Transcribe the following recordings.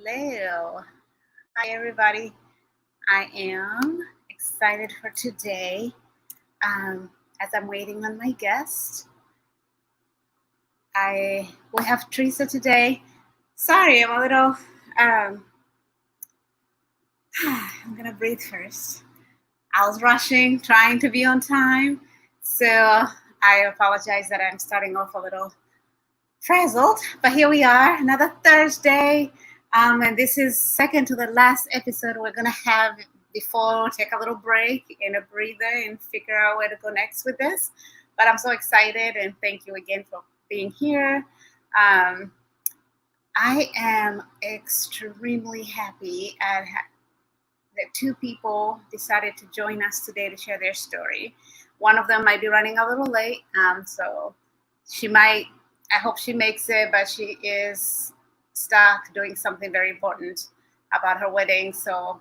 Hello. Hi, everybody. I am excited for today. As I'm waiting on my guest, we have Teresa today. Sorry, I'm a little. Um, I'm gonna breathe first. I was rushing, trying to be on time, so I apologize that I'm starting off a little frazzled, but here we are, another Thursday. And this is second to the last episode we're gonna have before we take a little break and a breather and figure out where to go next with this. But I'm so excited and thank you again for being here. Um, I am extremely happy that two people decided to join us today to share their story. One of them might be running a little late, so she might. I hope she makes it, but she is stuck doing something very important about her wedding, so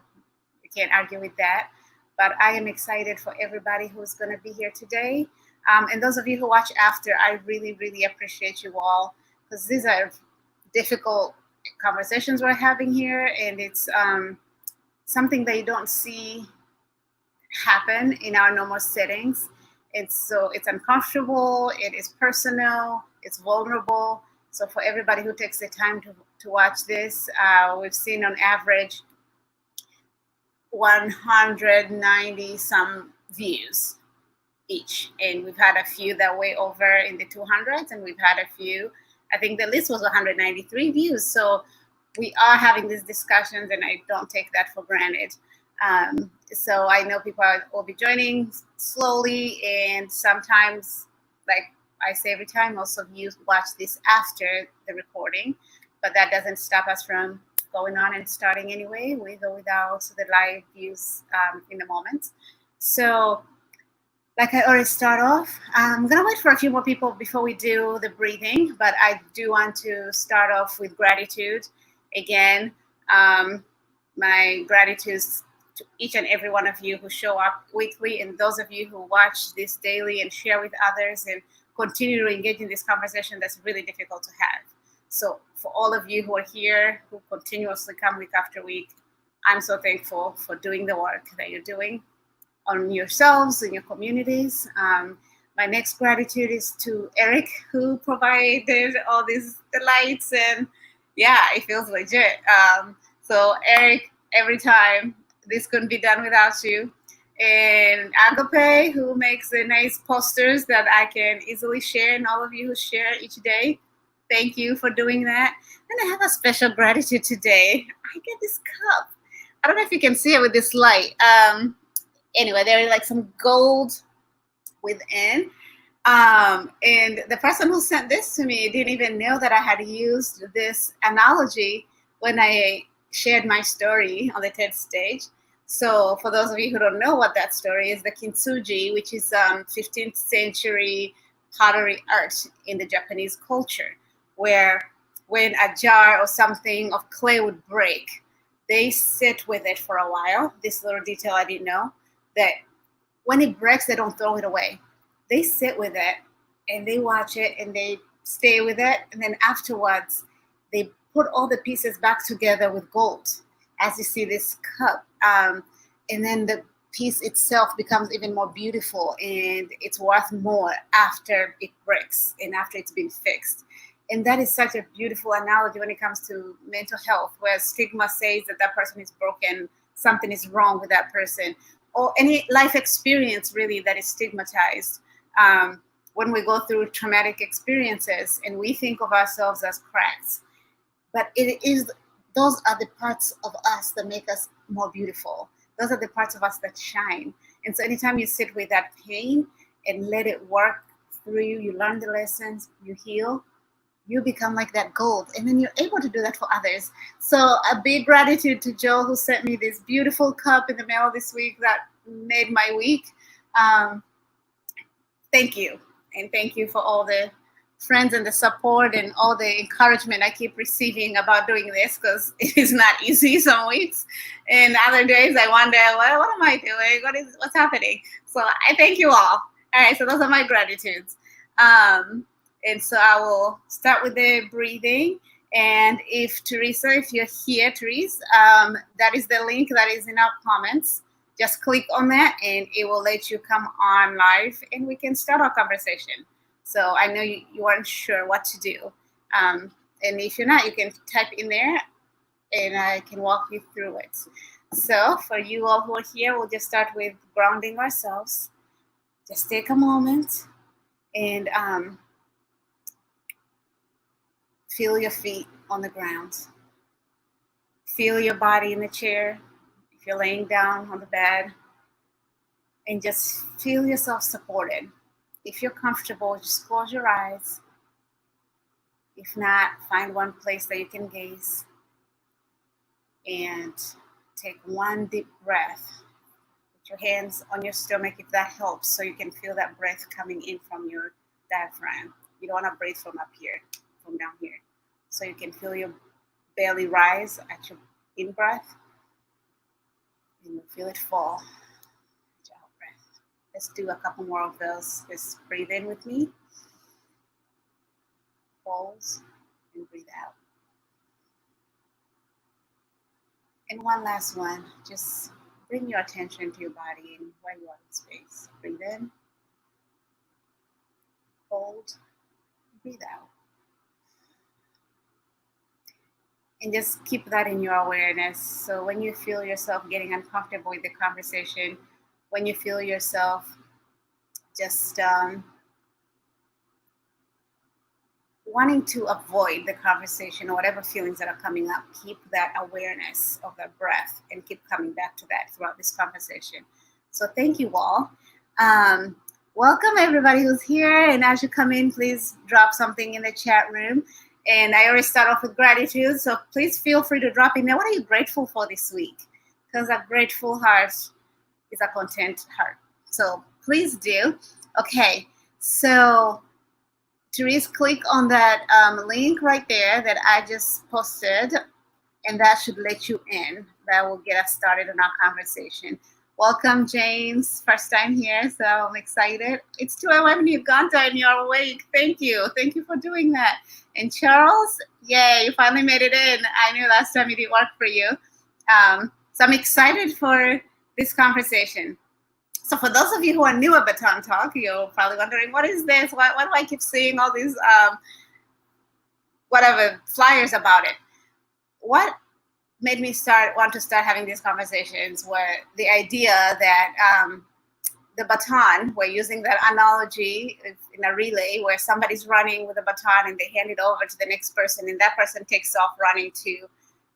we can't argue with that. But I am excited for everybody who's going to be here today. And those of you who watch after, I really, really appreciate you all because these are difficult conversations we're having here, and it's something that you don't see happen in our normal settings. It's uncomfortable, it is personal, it's vulnerable. So for everybody who takes the time to watch this, we've seen on average 190 some views each, and we've had a few that way over in the 200s, and we've had a few. I think the list was 193 views. So we are having these discussions, and I don't take that for granted. So I know people will be joining slowly, and sometimes, like I say every time, most of you watch this after the recording, but that doesn't stop us from going on and starting anyway, with or without the live views in the moment. So, like I already start off, I'm gonna wait for a few more people before we do the breathing, but I do want to start off with gratitude. Again, my gratitude to each and every one of you who show up weekly, and those of you who watch this daily and share with others and continue to engage in this conversation that's really difficult to have. So for all of you who are here, who continuously come week after week, I'm so thankful for doing the work that you're doing on yourselves and your communities. My next gratitude is to Eric, who provided all these delights, and yeah, it feels legit. So Eric, every time, this couldn't be done without you. And Agape, who makes the nice posters that I can easily share, and all of you who share each day, thank you for doing that. And I have a special gratitude today. I get this cup. I don't know if you can see it with this light. Anyway, there is like some gold within. And the person who sent this to me didn't even know that I had used this analogy when I shared my story on the TED stage. So for those of you who don't know what that story is, the kintsugi, which is 15th century pottery art in the Japanese culture, where when a jar or something of clay would break, they sit with it for a while. This little detail I didn't know, that when it breaks, they don't throw it away. They sit with it and they watch it and they stay with it. And then afterwards, they put all the pieces back together with gold, as you see this cup. And then the piece itself becomes even more beautiful, and it's worth more after it breaks and after it's been fixed. And that is such a beautiful analogy when it comes to mental health, where stigma says that that person is broken, something is wrong with that person, or any life experience really that is stigmatized. When we go through traumatic experiences and we think of ourselves as cracks, but those are the parts of us that make us more beautiful. Those are the parts of us that shine. And so anytime you sit with that pain and let it work through you, you learn the lessons, you heal, you become like that gold. And then you're able to do that for others. So a big gratitude to Joe, who sent me this beautiful cup in the mail this week that made my week. Thank you. And thank you for all the friends and the support and all the encouragement I keep receiving about doing this, because it is not easy some weeks. And other days I wonder, well, what am I doing? What's happening? So I thank you all. All right, so those are my gratitudes. And so I will start with the breathing. And if Teresa, if you're here, Terese, that is the link that is in our comments. Just click on that and it will let you come on live and we can start our conversation. So I know you aren't sure what to do. And if you're not, you can type in there and I can walk you through it. So for you all who are here, we'll just start with grounding ourselves. Just take a moment and feel your feet on the ground. Feel your body in the chair. If you're laying down on the bed, and just feel yourself supported. If you're comfortable, just close your eyes. If not, find one place that you can gaze and take one deep breath. Put your hands on your stomach if that helps, so you can feel that breath coming in from your diaphragm. You don't want to breathe from up here, from down here. So you can feel your belly rise at your in-breath, and you'll feel it fall at your out-breath. Let's do a couple more of those. Just breathe in with me. Pause and breathe out. And one last one. Just bring your attention to your body and where you are in space. Breathe in. Hold. Breathe out. And just keep that in your awareness. So when you feel yourself getting uncomfortable with the conversation, when you feel yourself just wanting to avoid the conversation or whatever feelings that are coming up, keep that awareness of the breath and keep coming back to that throughout this conversation. So thank you all. Welcome everybody who's here. And as you come in, please drop something in the chat room. And I always start off with gratitude. So please feel free to drop in there. What are you grateful for this week? Because a grateful heart is a content heart. So please do. Okay. So Terese, click on that link right there that I just posted, and that should let you in. That will get us started in our conversation. Welcome, James. First time here, so I'm excited. It's 2 a.m. in Uganda and you're awake. Thank you. Thank you for doing that. And Charles, yay, you finally made it in. I knew last time it didn't work for you. So I'm excited for this conversation. So for those of you who are new at Baton Talk, you're probably wondering, what is this? Why do I keep seeing all these flyers about it? What made me want to start having these conversations were the idea that the baton, we're using that analogy in a relay where somebody's running with a baton and they hand it over to the next person and that person takes off running too.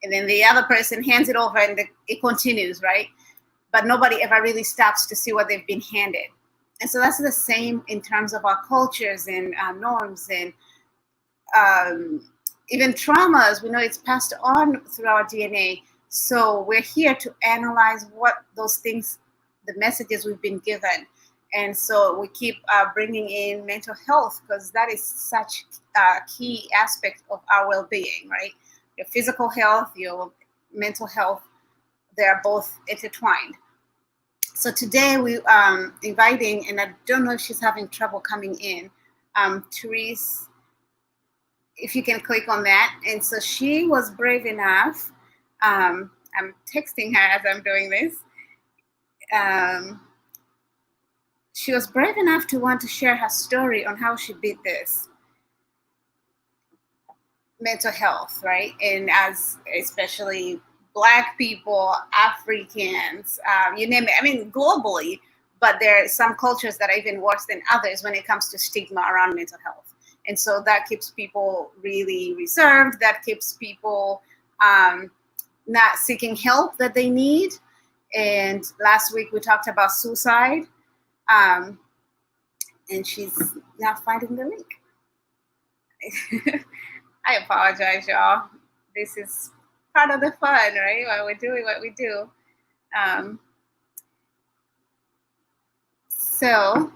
And then the other person hands it over and it continues, right? But nobody ever really stops to see what they've been handed. And so that's the same in terms of our cultures and norms and even traumas. We know it's passed on through our DNA. So we're here to analyze what those things, the messages we've been given. And so we keep bringing in mental health because that is such a key aspect of our well-being, right? Your physical health, your mental health, they're both intertwined. So today we inviting, and I don't know if she's having trouble coming in, Terese, if you can click on that. And so she was brave enough, I'm texting her as I'm doing this. She was brave enough to want to share her story on how she beat this mental health, right? And as especially Black people, Africans, you name it. I mean, globally, but there are some cultures that are even worse than others when it comes to stigma around mental health. And so that keeps people really reserved. That keeps people not seeking help that they need. And last week we talked about suicide. And she's not finding the link. I apologize, y'all. This is part of the fun, right? While we're doing what we do. So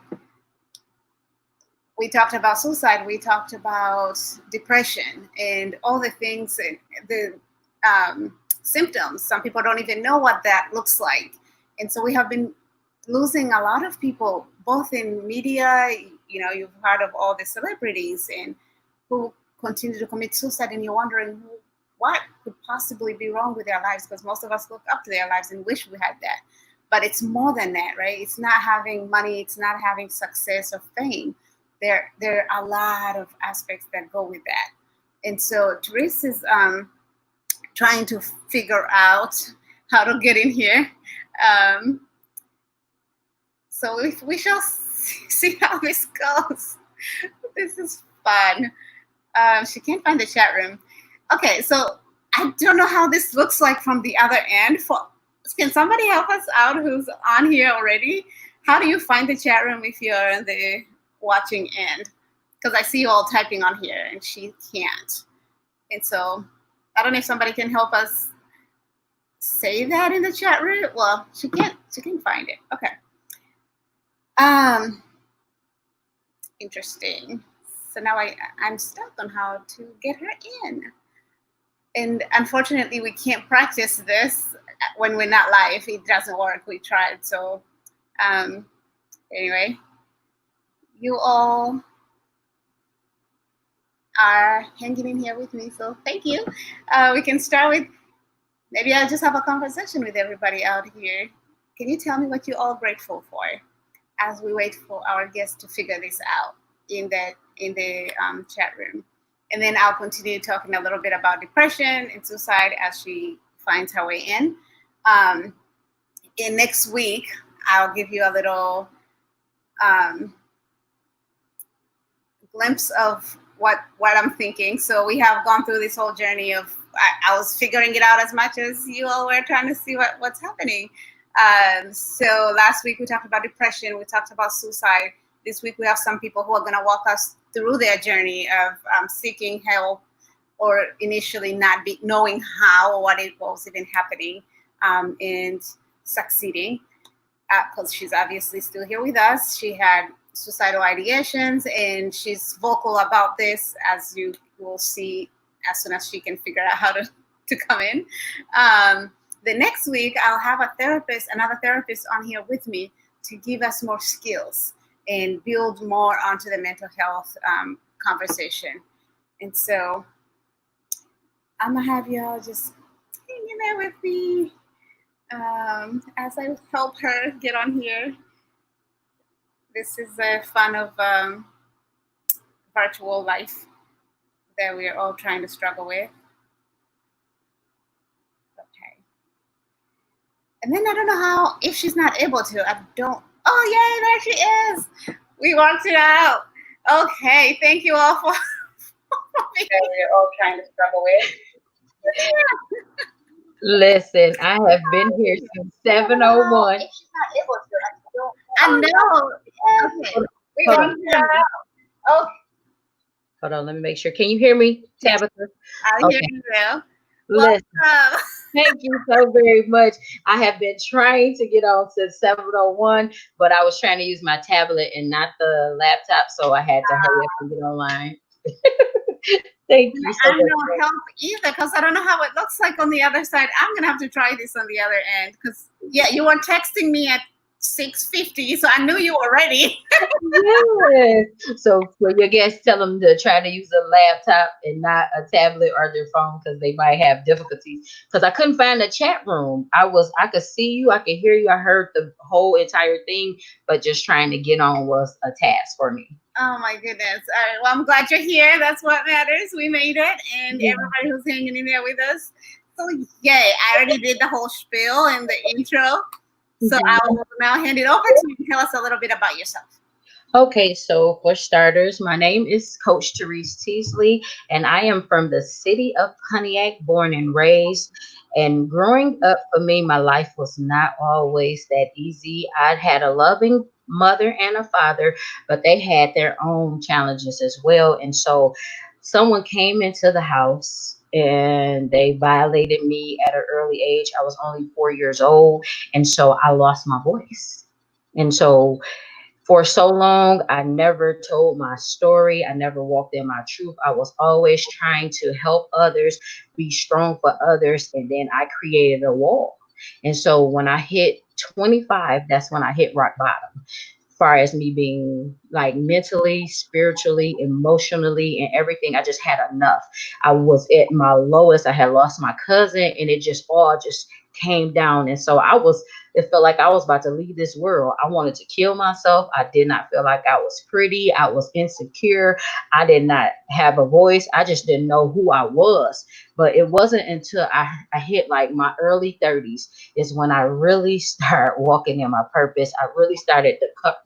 we talked about suicide. We talked about depression and all the things, the symptoms. Some people don't even know what that looks like. And so we have been losing a lot of people, both in media. You know, you've heard of all the celebrities and who continue to commit suicide, and you're wondering what could possibly be wrong with their lives, because most of us look up to their lives and wish we had that. But it's more than that, right? It's not having money, it's not having success or fame. There are a lot of aspects that go with that. And so Terese is trying to figure out how to get in here. Um, so we shall see how this goes. This is fun. She can't find the chat room. Okay, so I don't know how this looks like from the other end. Can somebody help us out who's on here already? How do you find the chat room if you're in the watching end? Because I see you all typing on here and she can't. And so I don't know if somebody can help us say that in the chat room. Well, she can't find it. Okay. Interesting. So now I'm stuck on how to get her in. And unfortunately, we can't practice this when we're not live. It doesn't work. We tried. So anyway, you all are hanging in here with me. So thank you. We can start with, maybe I'll just have a conversation with everybody out here. Can you tell me what you're all grateful for as we wait for our guests to figure this out in the chat room? And then I'll continue talking a little bit about depression and suicide as she finds her way in. In next week, I'll give you a little glimpse of what I'm thinking. So we have gone through this whole journey of, I was figuring it out as much as you all were trying to see what's happening. So last week we talked about depression, we talked about suicide. This week we have some people who are going to walk us through their journey of seeking help, or initially not knowing how or what it was even happening, and succeeding. Because she's obviously still here with us. She had suicidal ideations, and she's vocal about this, as you will see as soon as she can figure out how to come in. The next week, I'll have another therapist on here with me to give us more skills and build more onto the mental health conversation. And so I'm gonna have y'all just hang in there with me as I help her get on here. This is the fun of virtual life that we are all trying to struggle with. Okay. And then I don't know how, if she's not able to, oh, yay, there she is. We worked it out. Okay, thank you all for that we're all trying to struggle with. Listen, I have been here since 7:01. If she's not able to, I know. Okay. We worked it out. Okay. Hold on, let me make sure. Can you hear me, Tabitha? I hear you well. Listen, thank you so very much. I have been trying to get on since 7:01, but I was trying to use my tablet and not the laptop, so I had to hurry up and get online. Thank you so much. I don't help either, because I don't know how it looks like on the other side. I'm gonna have to try this on the other end, because you were texting me at 6:50, so I knew you were ready. Yes. So for your guests, tell them to try to use a laptop and not a tablet or their phone, because they might have difficulties. Because I couldn't find the chat room. I could see you, I could hear you, I heard the whole entire thing, but just trying to get on was a task for me. Oh my goodness. All right. Well, I'm glad you're here. That's what matters. We made it, and everybody who's hanging in there with us. So yay! I already did the whole spiel and the intro. So I will now hand it over to you. Tell us a little bit about yourself. Okay, so for starters, my name is Coach Terese Teasley, and I am from the city of Pontiac, born and raised. And growing up for me, my life was not always that easy. I had a loving mother and a father, but they had their own challenges as well. And so someone came into the house and they violated me at an early age. I was only 4 years old, and so I lost my voice. And so for so long, I never told my story. I never walked in my truth. I was always trying to help others, be strong for others. And then I created a wall. And so when I hit 25, that's when I hit rock bottom. far as me being like mentally, spiritually, emotionally, and everything. I just had enough. I was at my lowest. I had lost my cousin, and it just all just came down. And so it felt like I was about to leave this world. I wanted to kill myself. I did not feel like I was pretty. I was insecure. I did not have a voice. I just didn't know who I was. But it wasn't until I hit like my early 30s is when I really started walking in my purpose. I really started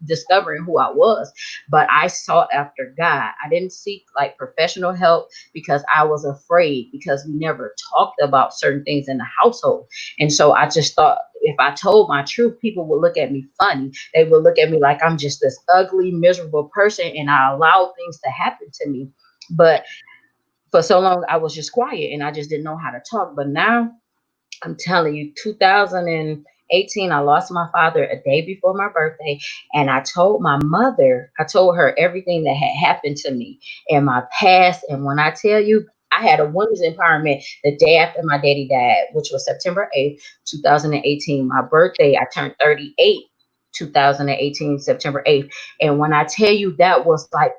discovering who I was. But I sought after God. I didn't seek like professional help because I was afraid, because we never talked about certain things in the household. And so I just thought, if I told my truth, people would look at me funny. They would look at me like I'm just this ugly, miserable person, and I allowed things to happen to me. But for so long, I was just quiet and I just didn't know how to talk. But now I'm telling you, 2018, I lost my father a day before my birthday. And I told her everything that had happened to me in my past. And when I tell you, I had a women's empowerment the day after my daddy died, which was September 8th, 2018. My birthday, I turned 38, 2018, September 8th. And when I tell you, that was like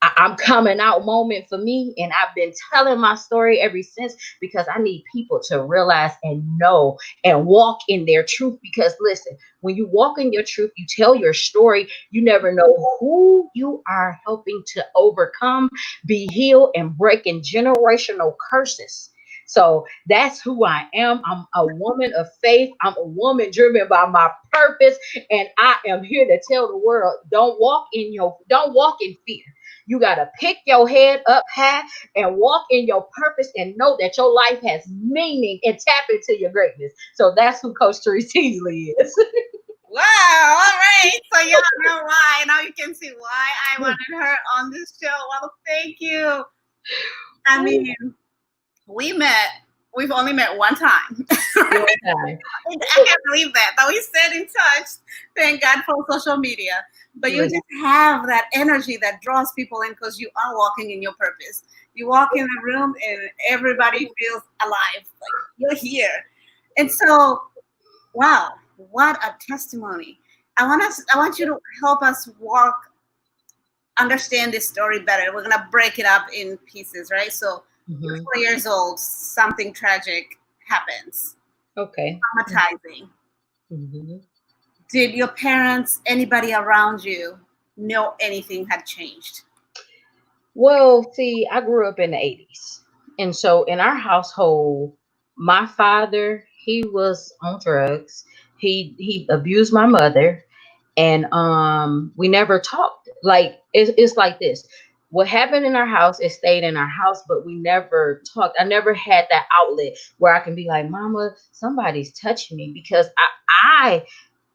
I'm coming out moment for me. And I've been telling my story ever since, because I need people to realize and know and walk in their truth. Because listen, when you walk in your truth, you tell your story, you never know who you are helping to overcome, be healed, and breaking generational curses. So that's who I am. I'm a woman of faith. I'm a woman driven by my purpose. And I am here to tell the world, don't walk in fear. You got to pick your head up high and walk in your purpose and know that your life has meaning and tap into your greatness. So that's who Coach Terese Teasley is. Wow. All right. So y'all know why. Now you can see why I wanted her on this show. Well, thank you. I mean, we've only met one time. Okay. I can't believe that. But we stayed in touch. Thank God for social media. But you Yes. just have that energy that draws people in because you are walking in your purpose. You walk in a room and everybody feels alive. Like you're here. And so, wow, what a testimony. I want you to help us understand this story better. We're gonna break it up in pieces, right? So you're Mhm. 4 years old, something tragic happens, Okay. traumatizing. Mhm. Did your parents, anybody around you, know anything had changed? Well, see, I grew up in the 80s. And so in our household, my father, he was on drugs. He abused my mother, and we never talked. Like it's like this. What happened in our house, it stayed in our house, but we never talked. I never had that outlet where I can be like, Mama, somebody's touching me, because I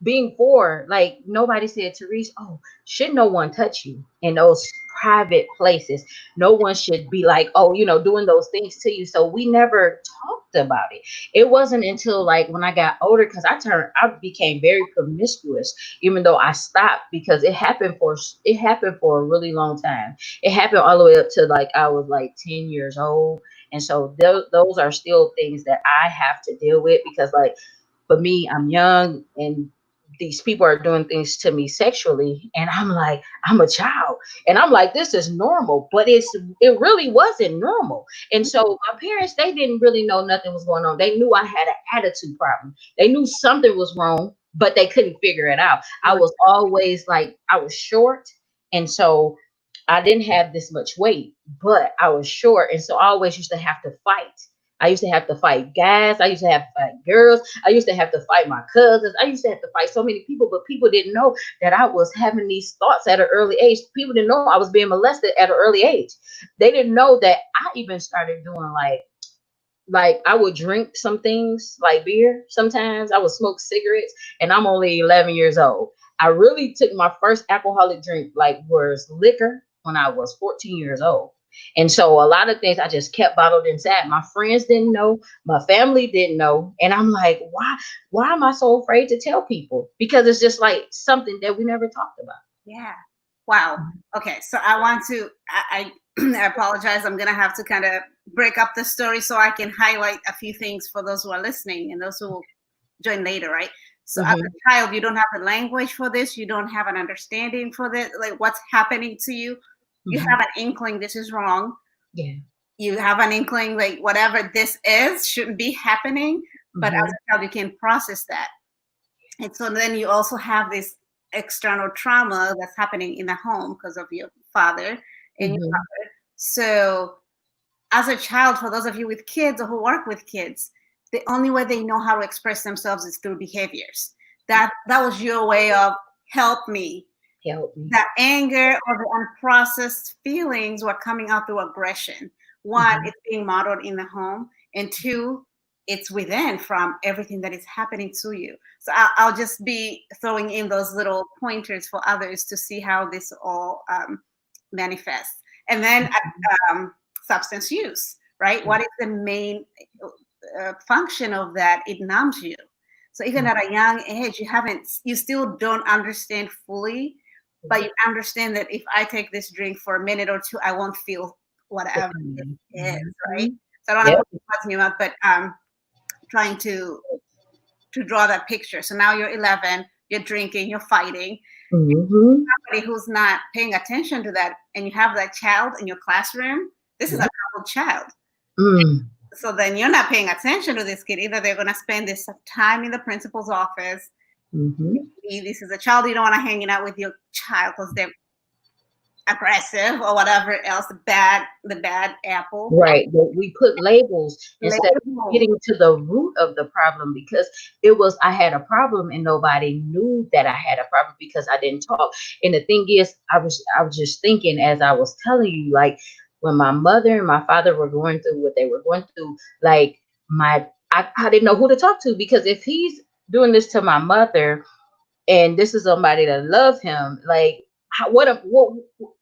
being poor, like nobody said, Terese, oh, should no one touch you in those private places? No one should be like, oh, doing those things to you. So we never talked about it. It wasn't until like when I got older, because I became very promiscuous, even though I stopped, because it happened for a really long time. It happened all the way up to like I was like 10 years old. And so those are still things that I have to deal with, because like for me, I'm young, and these people are doing things to me sexually, and I'm like, I'm a child, and I'm like, this is normal, but it really wasn't normal. And so my parents, they didn't really know nothing was going on. They knew I had an attitude problem. They knew something was wrong, but they couldn't figure it out. I was always like, I was short, and so I didn't have this much weight, but I was short, and so I always used to have to fight. I used to have to fight guys. I used to have to fight girls. I used to have to fight my cousins. I used to have to fight so many people, but people didn't know that I was having these thoughts at an early age. People didn't know I was being molested at an early age. They didn't know that I even started doing like I would drink some things like beer. Sometimes I would smoke cigarettes, and I'm only 11 years old. I really took my first alcoholic drink, like was liquor, when I was 14 years old. And so a lot of things I just kept bottled inside. My friends didn't know, my family didn't know. And I'm like, why am I so afraid to tell people? Because it's just like something that we never talked about. Yeah. Wow. Okay. So I want to, I apologize. I'm going to have to kind of break up the story so I can highlight a few things for those who are listening and those who will join later, right? So as Mhm. a child, you don't have the language for this. You don't have an understanding for this, like what's happening to you. You Mhm. have an inkling this is wrong. Yeah. You have an inkling like whatever this is shouldn't be happening. But as Mhm. a child, you can process that. And so then you also have this external trauma that's happening in the home because of your father and your Mhm. mother. So as a child, for those of you with kids or who work with kids, the only way they know how to express themselves is through behaviors. That was your way of help me. Help me. That anger or the unprocessed feelings were coming out through aggression. One, Mhm. it's being modeled in the home, and two, it's within from everything that is happening to you. So I'll just be throwing in those little pointers for others to see how this all manifests. And then substance use, right? What is the main function of that? It numbs you. So even Mhm. at a young age, you still don't understand fully, but you understand that if I take this drink for a minute or two, I won't feel The whatever it pain. is, right? Mhm. So I don't want Yep. to put you up, but trying to draw that picture. So now you're 11, you're drinking, you're fighting. Mhm. Somebody who's not paying attention to that, and you have that child in your classroom, this is a Yep. troubled child. Mm. So then you're not paying attention to this kid. Either they're going to spend this time in the principal's office. Mhm. Maybe this is a child you don't want to hanging out with your child because they're aggressive or whatever else. The bad apple. Right. But we put labels instead of Label. getting to the root of the problem because it was I had a problem and nobody knew that I had a problem because I didn't talk. And the thing is, I was just thinking as I was telling you, like when my mother and my father were going through what they were going through, like I didn't know who to talk to because if he's doing this to my mother and this is somebody that loves him, like what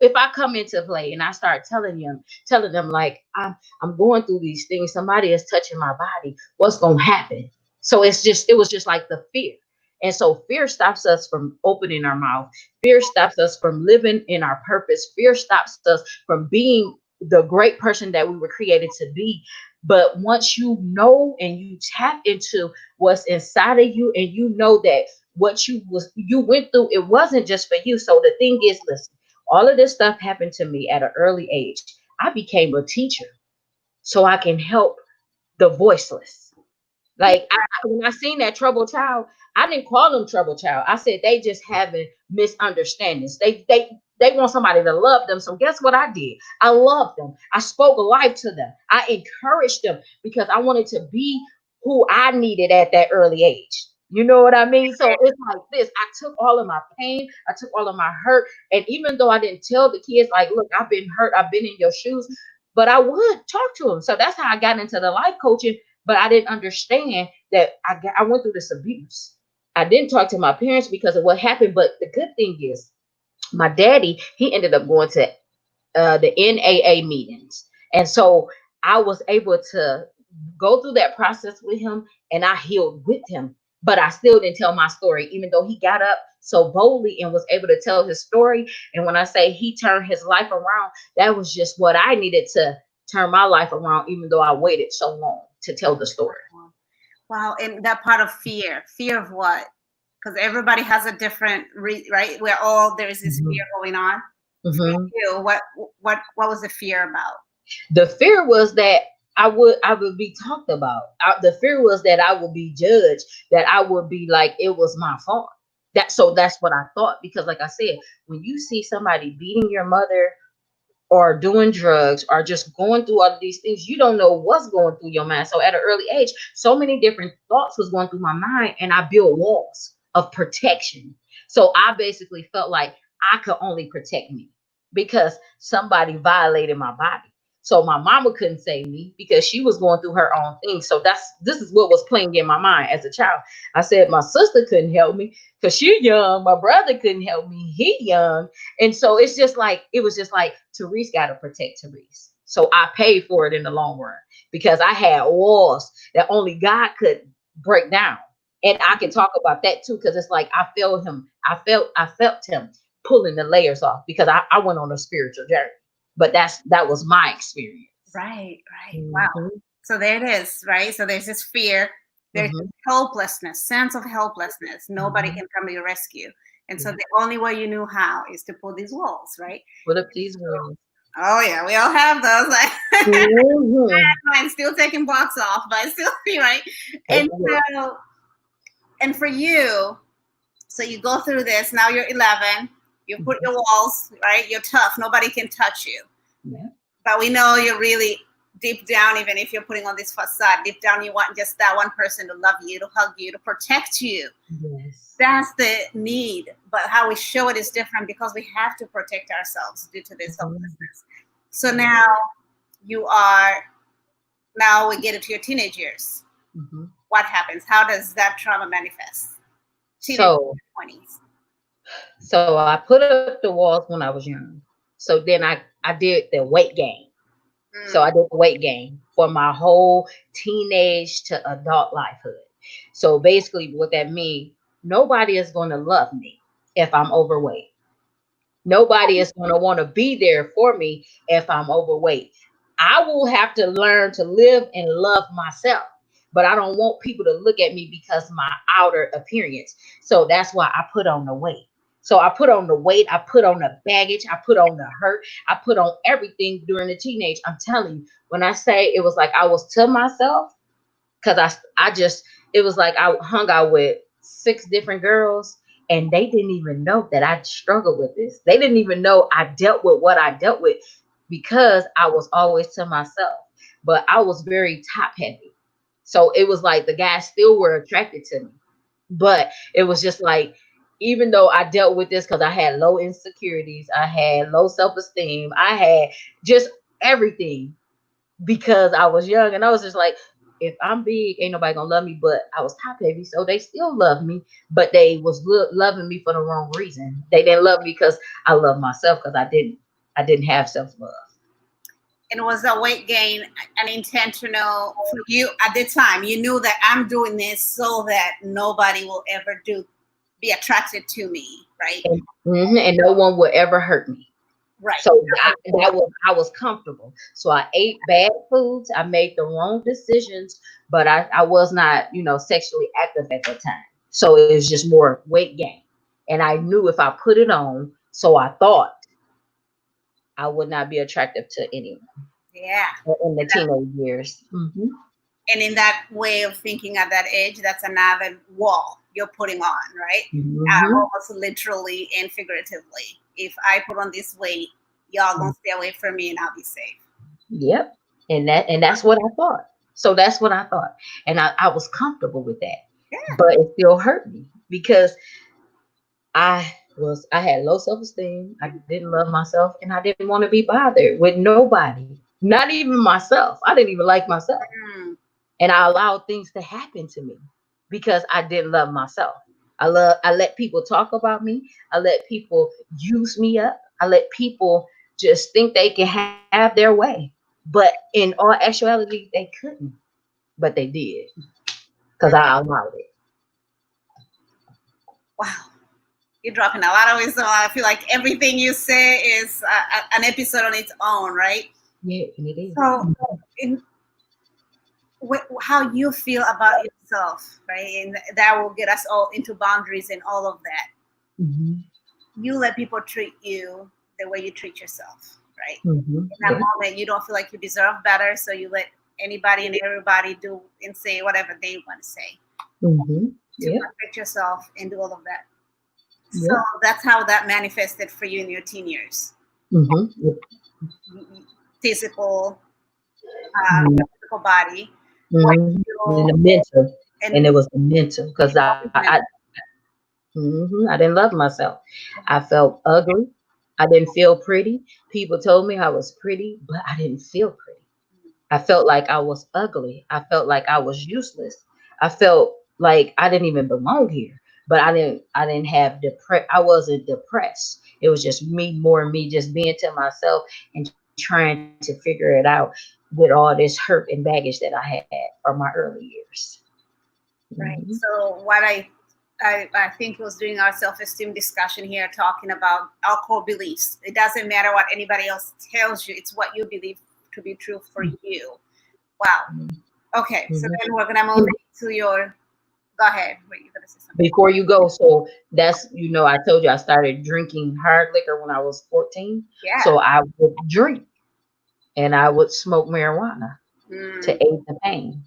if I come into play and I start telling them like I'm going through these things, somebody is touching my body, what's gonna happen? So it was just like the fear. And so fear stops us from opening our mouth. Fear stops us from living in our purpose. Fear stops us from being the great person that we were created to be. But once you know and you tap into what's inside of you and you know that what you went through, it wasn't just for you. So the thing is, listen, all of this stuff happened to me at an early age. I became a teacher so I can help the voiceless. Yeah. Like when I seen that troubled child, I didn't call them troubled child. I said they just having misunderstandings. They want somebody to love them. So guess what I did? I loved them. I spoke life to them. I encouraged them because I wanted to be who I needed at that early age. You know what I mean? So it's like this. I took all of my pain, I took all of my hurt, and even though I didn't tell the kids, like, look, I've been hurt, I've been in your shoes, but I would talk to them. So that's how I got into the life coaching, but I didn't understand that I went through this abuse. I didn't talk to my parents because of what happened. But the good thing is, my daddy, he ended up going to the NAA meetings. And so I was able to go through that process with him and I healed with him. But I still didn't tell my story, even though he got up so boldly and was able to tell his story. And when I say he turned his life around, that was just what I needed to turn my life around, even though I waited so long to tell the story. Wow. And that part of fear of what? Because everybody has a different, right? We're all, there is this fear Mhm. going on. For Mhm. you, what was the fear about? The fear was that I would be talked about. The fear was that I would be judged, that I would be like it was my fault. That's what I thought because like I said, when you see somebody beating your mother or doing drugs or just going through all of these things, you don't know what's going through your mind. So at an early age, so many different thoughts was going through my mind and I built walls of protection. So I basically felt like I could only protect me because somebody violated my body. So my mama couldn't save me because she was going through her own thing. So this is what was playing in my mind as a child. I said my sister couldn't help me because she young. My brother couldn't help me. He young. And so it was just like Terese got to protect Terese. So I paid for it in the long run because I had walls that only God could break down. And I can talk about that too because it's like I felt him. I felt him pulling the layers off because I went on a spiritual journey. But that was my experience. Right, right. Wow. Mhm. So there it is, right? So there's this fear. There's Mm-hmm. helplessness, sense of helplessness. Nobody Mm-hmm. can come to your rescue. And so Yeah. the only way you knew how is to put these walls, right? Put up these walls. Oh yeah, we all have those. Like Mm-hmm. I'm still taking blocks off, but still right. Take And the walk. so, and for you, so you go through this. Now you're 11. You put Mm-hmm. your walls, right? You're tough. Nobody can touch you. Yeah. But we know you're really deep down, even if you're putting on this facade, deep down, you want just that one person to love you, to hug you, to protect you. Yes. That's the need. But how we show it is different because we have to protect ourselves due to this Mm-hmm. helplessness. So now you are, now we get into your teenage years. Mm-hmm. What happens? How does that trauma manifest? Teenage So, 20s. so I put up the walls when I was young. So then I did the weight gain. So I Mm. did the weight gain for my whole teenage to adult lifehood. So basically, what that means, nobody is going to love me if I'm overweight. Nobody is going to want to be there for me if I'm overweight. I will have to learn to live and love myself. But I don't want people to look at me because my outer appearance. So that's why I put on the weight. So I put on the weight, I put on the baggage, I put on the hurt, I put on everything during the teenage. I'm telling you, when I say it was like I was to myself, because I just, it was like I hung out with 6 different girls and they didn't even know that I struggled with this. They didn't even know I dealt with what I dealt with because I was always to myself. But I was very top heavy. So it was like the guys still were attracted to me. But it was just like, even though I dealt with this because I had low insecurities, I had low self esteem, I had just everything because I was young and I was just like, if I'm big, ain't nobody gonna love me. But I was top heavy, so they still love me, but they was loving me for the wrong reason. They didn't love me because I love myself because I didn't have self love. And was the weight gain an intentional for you at the time? You knew that I'm doing this so that nobody will ever be attracted to me, right? And no one would ever hurt me. Right. So I was comfortable. So I ate bad foods. I made the wrong decisions, but I was not, sexually active at that time. So it was just more weight gain. And I knew if I put it on, so I thought I would not be attractive to anyone Yeah. in the teenage years. Hmm. And in that way of thinking at that age, that's another wall you're putting on, right? Hmm. Almost literally and figuratively. If I put on this weight, y'all gonna stay away from me and I'll be safe. Yep. And that's what I thought. So that's what I thought. And I was comfortable with that. Yeah. But it still hurt me because I had low self esteem. I didn't love myself, and I didn't want to be bothered with nobody, not even myself. I didn't even like myself, Mm. and I allowed things to happen to me because I didn't love myself. I let people talk about me. I let people use me up. I let people just think they can have their way, but in all actuality, they couldn't, but they did because I allowed it. Wow. You're dropping a lot of wisdom. I feel like everything you say is an episode on its own, right? Yeah, and it is. So, in how you feel about yourself, right? And that will get us all into boundaries and all of that. Hmm. You let people treat you the way you treat yourself, right? Hmm. In that Yeah. moment, you don't feel like you deserve better, so you let anybody and everybody do and say whatever they want to say Hmm. to Yeah. protect yourself and do all of that. So Yeah. that's how that manifested for you in your teen years. Hmm. Physical, Mhm. your physical body, what Mhm. And the you mental, and and it was the mental because emotional. I didn't love myself. I felt ugly. I didn't feel pretty. People told me I was pretty, but I didn't feel pretty. I felt like I was ugly. I felt like I was useless. I felt like I didn't even belong here. But I didn't have I wasn't depressed. It was just me just being to myself and trying to figure it out with all this hurt and baggage that I had from my early years. Right. Hmm. So what I think was doing our self-esteem discussion here, talking about our core beliefs. It doesn't matter what anybody else tells you; it's what you believe to be true for you. Wow. Okay, so Mhm. then we're gonna move into your. Go ahead. Wait, you're gonna say something. Before you go, so that's, I told you I started drinking hard liquor when I was 14. Yeah. So I would drink and I would smoke marijuana to Mm. aid the pain.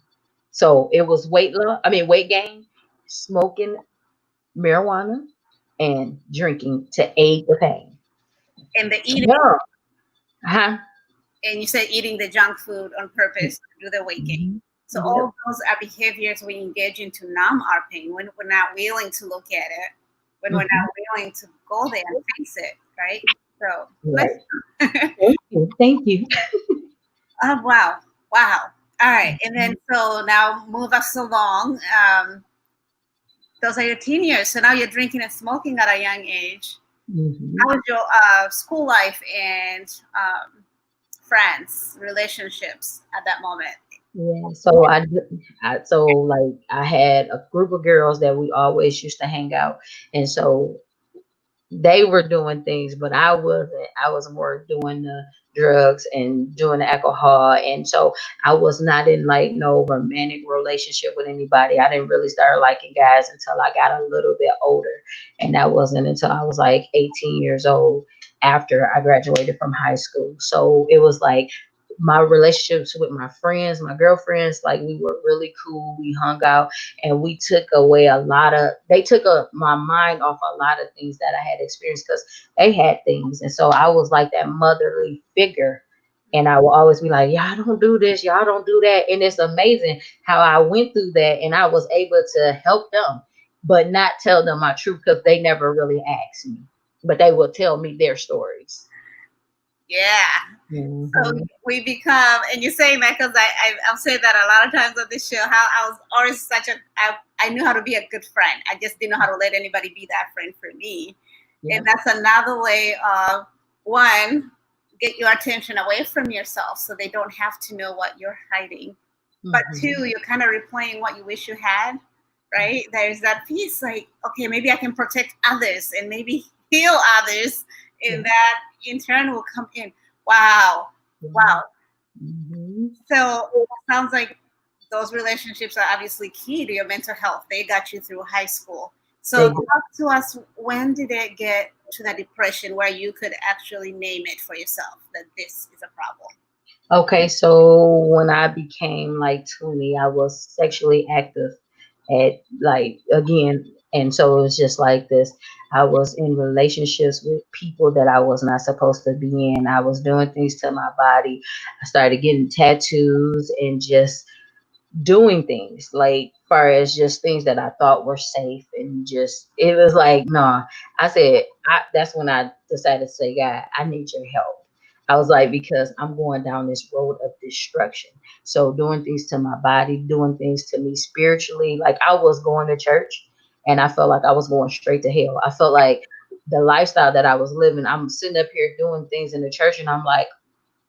So it was weight gain, smoking marijuana, and drinking to aid the pain. And the eating, Yeah. Huh? and you said eating the junk food on purpose to do the weight gain. Mhm. So Yep. all those are behaviors we engage in to numb our pain when we're not willing to look at it, when we're Mhm. not willing to go there and face it, right? So bless Right. you. Thank you. Thank you. Oh wow, wow. All right, and then so now move us along. Those are your teen years. So now you're drinking and smoking at a young age. How Mhm. was your school life and friends, relationships at that moment? Yeah. So I had a group of girls that we always used to hang out, and so they were doing things, but I wasn't. I was more doing the drugs and doing the alcohol. And so I was not in like no romantic relationship with anybody. I didn't really start liking guys until I got a little bit older. And that wasn't until I was like 18 years old after I graduated from high school. So it was like my relationships with my friends, my girlfriends, like we were really cool. We hung out and we took away they took my mind off a lot of things that I had experienced because they had things. And so I was like that motherly figure. And I will always be like, y'all don't do this, y'all don't do that. And it's amazing how I went through that and I was able to help them, but not tell them my truth because they never really asked me. But they will tell me their stories. Yeah. So Hmm. we become, and you're saying that because I've said that a lot of times on this show, how I was always I knew how to be a good friend. I just didn't know how to let anybody be that friend for me. And Yep. that's another way of, one, get your attention away from yourself so they don't have to know what you're hiding. But Hmm. two, you're kind of replaying what you wish you had, right? There's that piece like, okay, maybe I can protect others and maybe heal others, and Yep. that in turn will come in. Wow. Wow. Hmm. So it sounds like those relationships are obviously key to your mental health. They got you through high school. So They talk to us, when did it get to that depression where you could actually name it for yourself that this is a problem? Okay, so when I became like 20, I was sexually active at like again, and so it was just like this. I was in relationships with people that I was not supposed to be in. I was doing things to my body. I started getting tattoos and just doing things like far as just things that I thought were safe and just it was like no. I said that's when I decided to say, God, I need your help. I was like, because I'm going down this road of destruction. So doing things to my body, doing things to me spiritually, like I was going to church and I felt like I was going straight to hell. I felt like the lifestyle that I was living, I'm sitting up here doing things in the church and I'm like,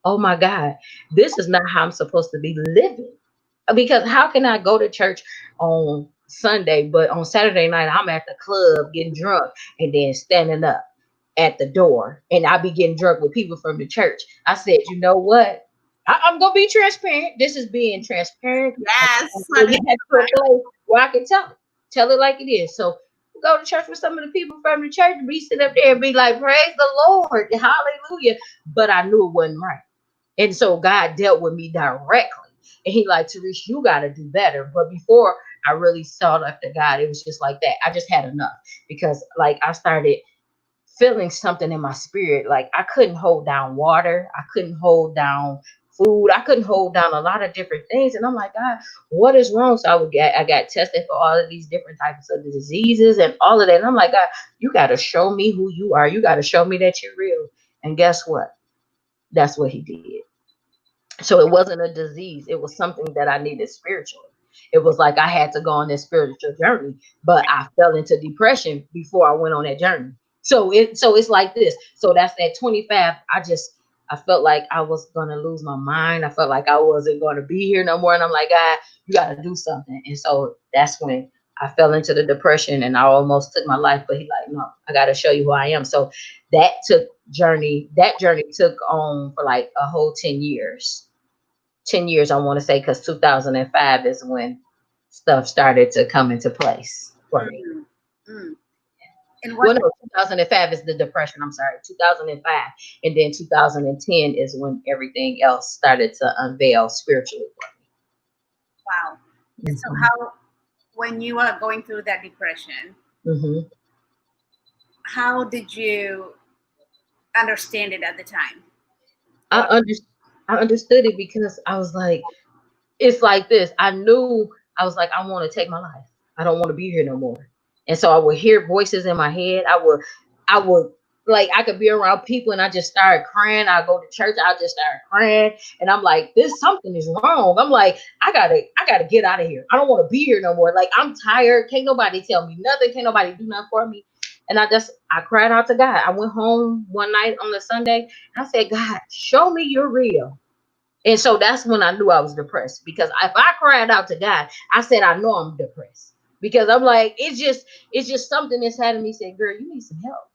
oh my God, this is not how I'm supposed to be living. Because how can I go to church on Sunday, but on Saturday night I'm at the club getting drunk and then standing up at the door and I be getting drunk with people from the church. I said, you know what? I'm gonna be transparent. This is being transparent. I Yes, can honey. get to a place where I can tell it like it is. So go to church with some of the people from the church. We sit up there and be like, praise the Lord, hallelujah. But I knew it wasn't right. And so God dealt with me directly. And he like, Terese, you got to do better. But before I really sought after God, it was just like that. I just had enough because like I started feeling something in my spirit. Like I couldn't hold down water. I couldn't hold down food. I couldn't hold down a lot of different things. And I'm like, God, what is wrong? So I got tested for all of these different types of diseases and all of that. And I'm like, God, you got to show me who you are. You got to show me that you're real. And guess what? That's what he did. So it wasn't a disease. It was something that I needed spiritually. It was like I had to go on this spiritual journey, but I fell into depression before I went on that journey. So it's like this. So that's that 25. I felt like I was gonna lose my mind. I felt like I wasn't gonna be here no more. And I'm like, God, you gotta do something. And so that's when I fell into the depression and I almost took my life. But he like, no, I gotta show you who I am. So that journey took on for like a whole 10 years. 10 years, I want to say, because 2005 is when stuff started to come into place for me. Mm, mm. And Well, what? no, 2005 is the depression. I'm sorry, 2005, and then 2010 is when everything else started to unveil spiritually Wow. for So me. how, when you were going through that depression, Hmm. how did you understand it at the time? I Or under, I understood it because I was like, it's like this. I knew I was like, I want to take my life. I don't want to be here no more. And so I would hear voices in my head. I would like I could be around people and I just started crying. I go to church, I just started crying. And I'm like, this something is wrong. I'm like, I gotta get out of here. I don't want to be here no more. Like I'm tired. Can't nobody tell me nothing. Can't nobody do nothing for me. And I cried out to God. I went home one night on a Sunday and I said, God, show me you're real. And so that's when I knew I was depressed because if I cried out to God, I said I know I'm depressed because I'm like it's just something inside of me said, girl, you need some help.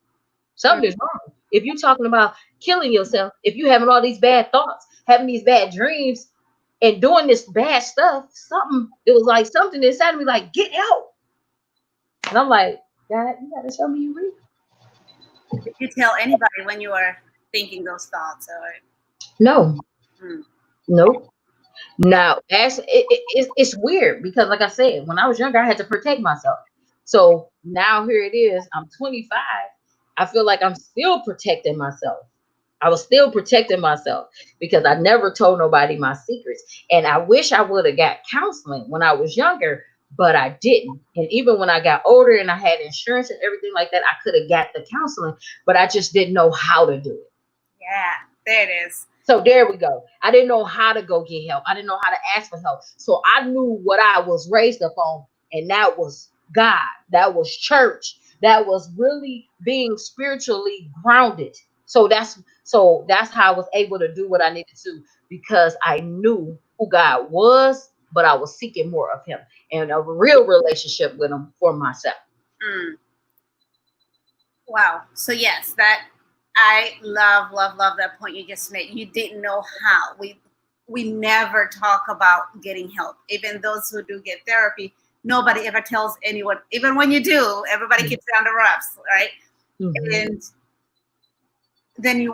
mm, Something is wrong. If you're talking about killing yourself, if you're having all these bad thoughts, having these bad dreams, and doing this bad stuff, something it was like something inside of me like get help. And I'm like, God, you gotta show me you real. did you tell anybody when you were thinking those thoughts? Or No, mm, nope. Now, it's weird because, like I said, when I was younger, I had to protect myself. So now here it is. I'm 25. I feel like I'm still protecting myself. I was still protecting myself because I never told nobody my secrets. And I wish I would have got counseling when I was younger, but I didn't. And even when I got older and I had insurance and everything like that, I could have got the counseling, but I just didn't know how to do it. yeah, there it is. So there we go. I didn't know how to go get help. I didn't know how to ask for help. So I knew what I was raised up on, and that was God. That was church. That was really being spiritually grounded. So that's how I was able to do what I needed to because I knew who God was, but I was seeking more of Him and a real relationship with Him for myself. Mm, wow. So yes, that I love, love, love that point you just made. You didn't know how. We never talk about getting help. Even those who do get therapy, nobody ever tells anyone. Even when you do, everybody keeps it under wraps, right? Mhm. And then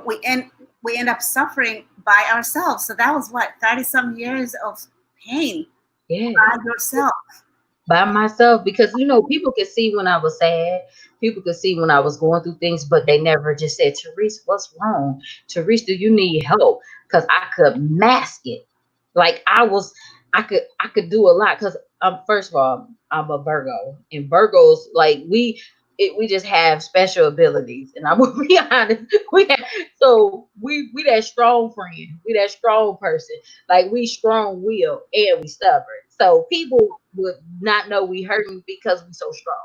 we end up suffering by ourselves. So that was what 30 some years of pain Yeah. by yourself. By myself because people could see when I was sad, people could see when I was going through things, but they never just said, Terese, what's wrong? Terese, do you need help? Because I could mask it. Like I could do a lot because first of all, I'm a Virgo, and Virgos like we just have special abilities, and I'm gonna be honest. We that strong friend, we that strong person, like we strong will and we stubborn. So people would not know we hurting because we so strong.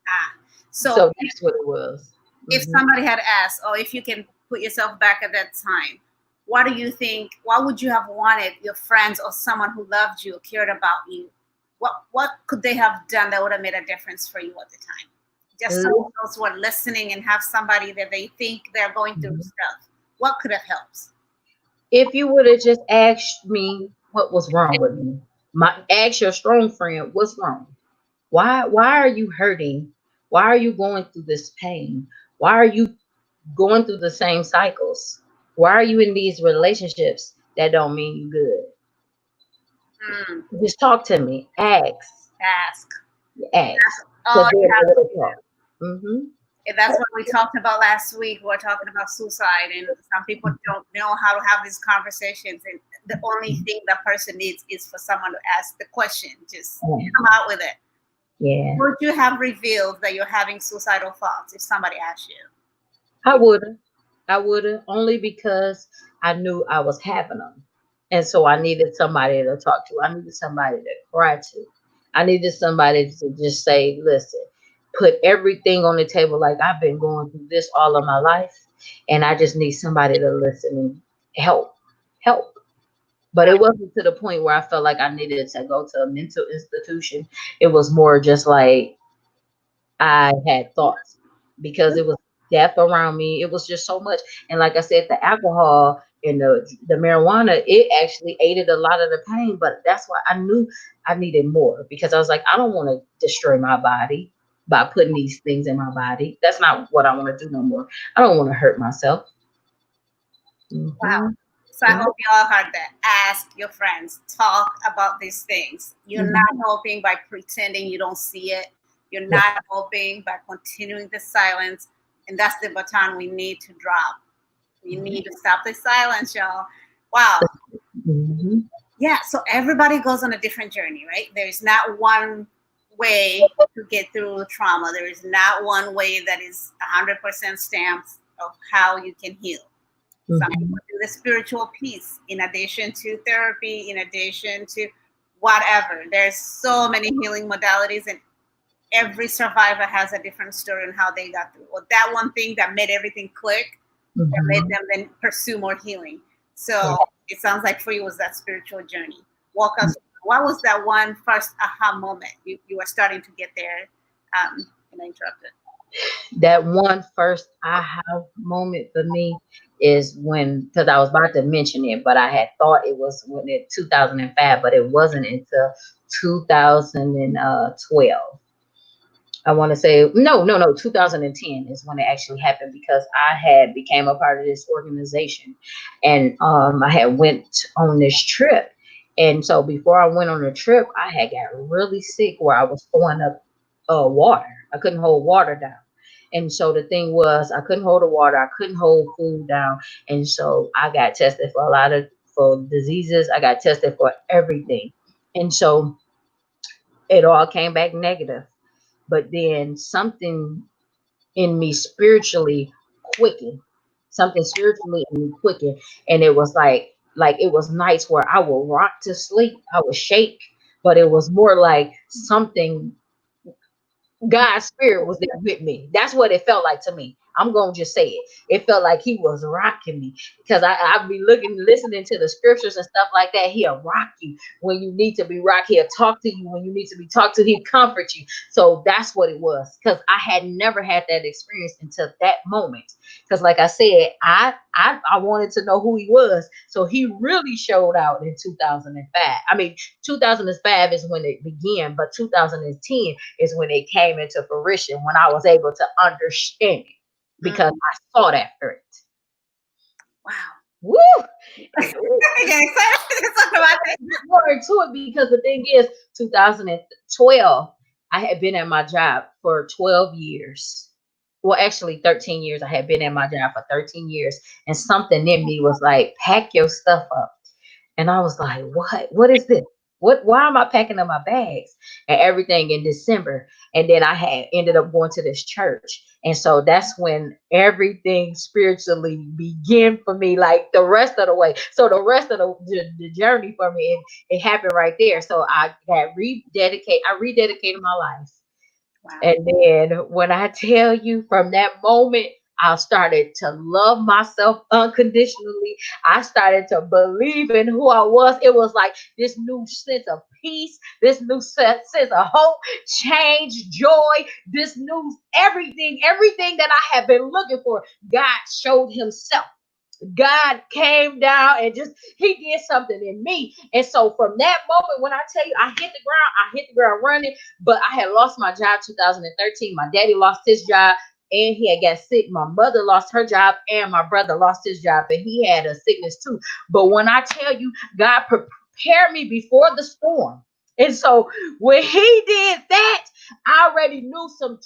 Ah, so So that's what it was. if Hmm. somebody had asked, or if you can put yourself back at that time, what do you think? What would you have wanted your friends or someone who loved you, cared about you? What could they have done that would have made a difference for you at the time? Just some of those who are listening and have somebody that they think they're going through stuff. What could have helped? If you would have just asked me what was wrong with me, ask your strong friend what's wrong. Why are you hurting? Why are you going through this pain? Why are you going through the same cycles? Why are you in these relationships that don't mean you Mm, good? Just talk to me. ask. Ask. All Because you they're have able to to talk. Mm-hmm. And that's what we talked about last week. We were talking about suicide, and some people don't know how to have these conversations. And the only thing that person needs is for someone to ask the question. Just come out with it. Yeah. Would you have revealed that you're having suicidal thoughts if somebody asked you? I would have. I would have only because I knew I was having them. And so I needed somebody to talk to. I needed somebody to cry to. I needed somebody to just say, listen, put everything on the table like I've been going through this all of my life. And I just need somebody to listen and help. Help. But it wasn't to the point where I felt like I needed to go to a mental institution. It was more just like I had thoughts because it was death around me. It was just so much. And like I said, the alcohol And the marijuana, it actually aided a lot of the pain, but that's why I knew I needed more, because I was like, I don't want to destroy my body by putting these things in my body. That's not what I want to do no more. I don't want to hurt myself. Wow. Hmm. So I hope you all heard that. Ask your friends, talk about these things. You're Hmm. not helping by pretending you don't see it. You're not helping by continuing the silence. And that's the baton we need to drop. We need to stop the silence, y'all. Wow. Hmm. Yeah. So everybody goes on a different journey, right? There is not one way to get through trauma. There is not one way that is 100% stamped of how you can heal. Some people Hmm. do the spiritual piece in addition to therapy, in addition to whatever. There's so many healing modalities, and every survivor has a different story on how they got through. Or that one thing that made everything click, that made Hmm. them then pursue more healing. So it sounds like for you was that spiritual journey. Walk us. What was that one first aha moment? You were starting to get there, and I interrupted. That one first aha moment for me is when, because I was about to mention it, but I had thought it was when it 2005, but it wasn't until 2012. I want to say no, 2010 is when it actually happened, because I had became a part of this organization, and I had went on this trip, and so before I went on the trip, I had got really sick where I was throwing up water. I couldn't hold water down, and so the thing was I couldn't hold the water, I couldn't hold food down, and so I got tested for a lot of for diseases. I got tested for everything, and so it all came back negative. But then something in me spiritually quickened. Something spiritually in me quickened. And it was like it was nights where I would rock to sleep. I would shake, but it was more like something, God's spirit was there with me. That's what it felt like to me. I'm gonna just say it. It felt like He was rocking me, because I'd be listening to the scriptures and stuff like that. He'll rock you when you need to be rocked. He'll talk to you when you need to be talked to. He'll comfort you. So that's what it was. Because I had never had that experience until that moment. Because like I said, I wanted to know who He was. So He really showed out in 2005. I mean, 2005 is when it began, but 2010 is when it came into fruition, when I was able to understand it, Mm, because I sought after it. wow. Woo! And Yeah, excited to talk about it. more into it, because the thing is, 2012, I had been at my job for 12 years. Well, actually, 13 years. I had been at my job for 13 years, and something in me was like, pack your stuff up. And I was like, what? What is this? What? Why am I packing up my bags and everything in December? And then I had ended up going to this church. And so that's when everything spiritually began for me, like the rest of the way. So the rest of the journey for me, it happened right there. So I rededicated my life. Wow. And then when I tell you, from that moment, I started to love myself unconditionally. I started to believe in who I was. It was like this new sense of peace, this new sense of hope, change, joy, this new everything that I have been looking for. God showed Himself. God came down and just He did something in me. And so from that moment, when I tell you I hit the ground running, but I had lost my job 2013. My daddy lost his job and he had got sick. My mother lost her job and my brother lost his job and he had a sickness too. But when I tell you, God prepared me before the storm. And so when He did that, I already knew some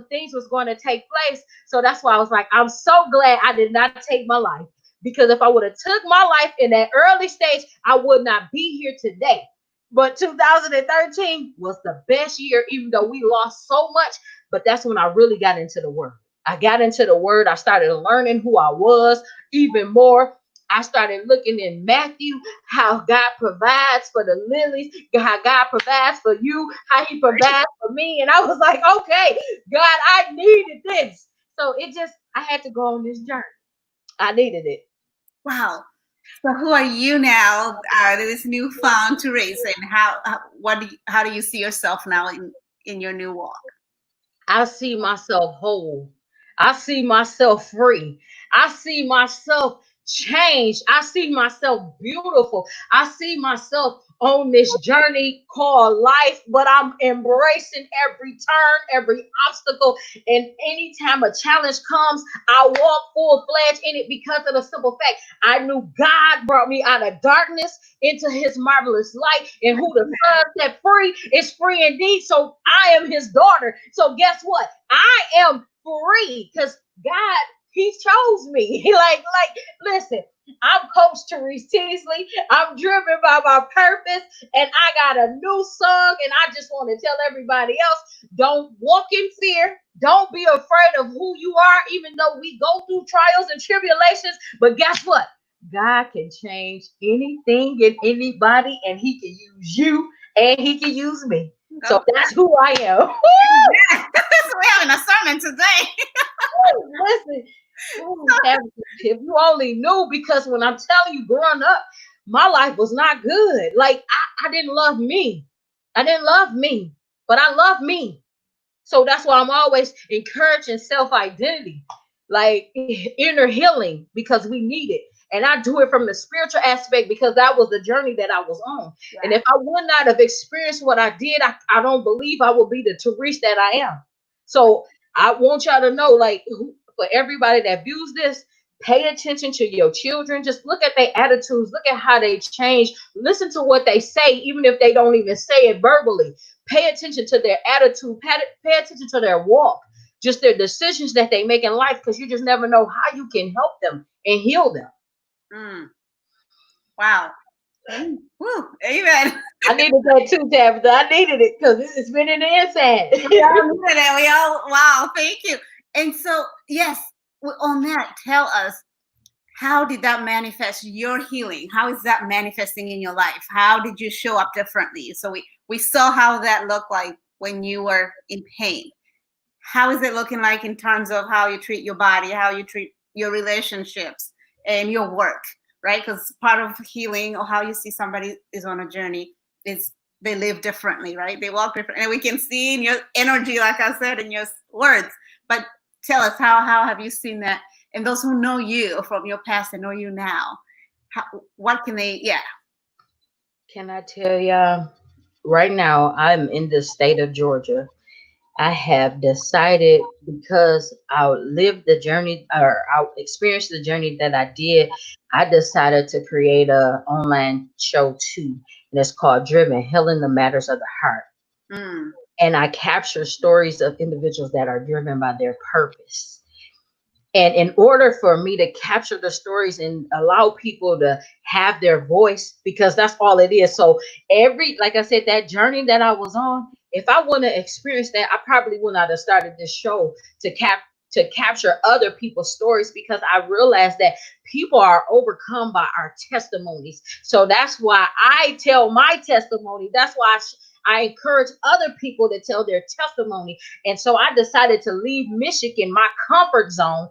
things was going to take place. So that's why I was like, I'm so glad I did not take my life, because if I would have took my life in that early stage, I would not be here today. But 2013 was the best year, even though we lost so much. But that's when I really got into the word. I got into the word. I started learning who I was even more. I started looking in Matthew, how God provides for the lilies, how God provides for you, how He provides for me. And I was like, okay, God, I needed this. So I had to go on this journey. I needed it. Wow. So who are you now? This newfound Teresa, and how do you see yourself now in your new walk? I see myself whole. I see myself free. I see myself changed. I see myself beautiful. I see myself on this journey called life, but I'm embracing every turn, every obstacle. And anytime a challenge comes, I walk full fledged in it because of the simple fact I knew God brought me out of darkness into his marvelous light. And who the son set free is free indeed. So I am his daughter. So guess what? I am free because God, he chose me. Listen, I'm Coach Terese Teasley. I'm driven by my purpose, and I got a new song. And I just want to tell everybody else, don't walk in fear. Don't be afraid of who you are, even though we go through trials and tribulations. But guess what? God can change anything and anybody, and he can use you and he can use me. So Okay. that's who I am. We're having a sermon today. Listen, ooh, if you only knew, because when I'm telling you, growing up, my life was not good. Like I didn't love me. I didn't love me, but I love me. So that's why I'm always encouraging self identity, like inner healing, because we need it. And I do it from the spiritual aspect because that was the journey that I was on. And Yeah. if I would not have experienced what I did, I don't believe I would be the Therese that I am. So I want y'all to know, like, for everybody that views this, pay attention to your children. Just look at their attitudes, look at how they change, listen to what they say, even if they don't even say it verbally. Pay attention to their attitude, pay attention to their walk, just their decisions that they make in life, because you just never know how you can help them and heal them. Mm, wow. Woo, amen. I needed that too, Tabitha. I needed it because it's been in the inside. We all needed it. We all, wow, thank you. And so, yes, on that, tell us, how did that manifest your healing? How is that manifesting in your life? How did you show up differently? So we saw how that looked like when you were in pain. How is it looking like in terms of how you treat your body, how you treat your relationships and your work, right? Because part of healing, or how you see somebody is on a journey, is they live differently, right? They walk differently. And we can see in your energy, like I said, in your words. But tell us, how have you seen that? And those who know you from your past and know you now, what can they, yeah. Can I tell y'all? Right now, I'm in the state of Georgia. I have decided, because I lived the journey, or I experienced the journey that I did, I decided to create a online show too, and it's called Driven: Healing the Matters of the Heart. Mm, And I capture stories of individuals that are driven by their purpose. And in order for me to capture the stories and allow people to have their voice, because that's all it is. So like I said, that journey that I was on, if I wouldn't have experienced that, I probably would not have started this show to capture other people's stories, because I realized that people are overcome by our testimonies. So that's why I tell my testimony. That's why I encourage other people to tell their testimony. And so I decided to leave Michigan, my comfort zone,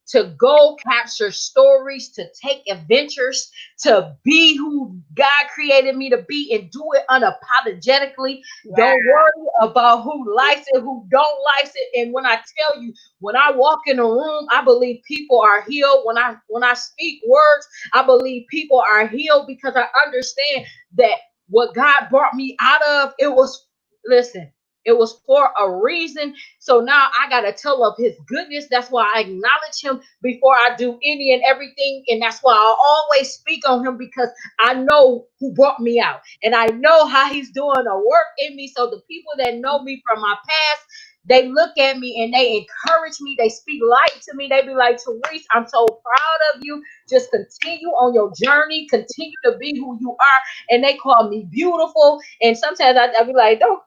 to go capture stories, to take adventures, to be who God created me to be, and do it unapologetically. yeah. Don't worry about who likes it, who don't like it. And when I tell you, when I walk in a room, I believe people are healed. When I speak words, I believe people are healed, because I understand that what God brought me out of, it was, listen, it was for a reason. So now I got to tell of his goodness. That's why I acknowledge him before I do any and everything. And that's why I always speak on him, because I know who brought me out, and I know how he's doing a work in me. So the people that know me from my past, they look at me and they encourage me. They speak light to me. They be like, Therese, I'm so proud of you. Just continue on your journey. Continue to be who you are. And they call me beautiful. And sometimes I be like, don't.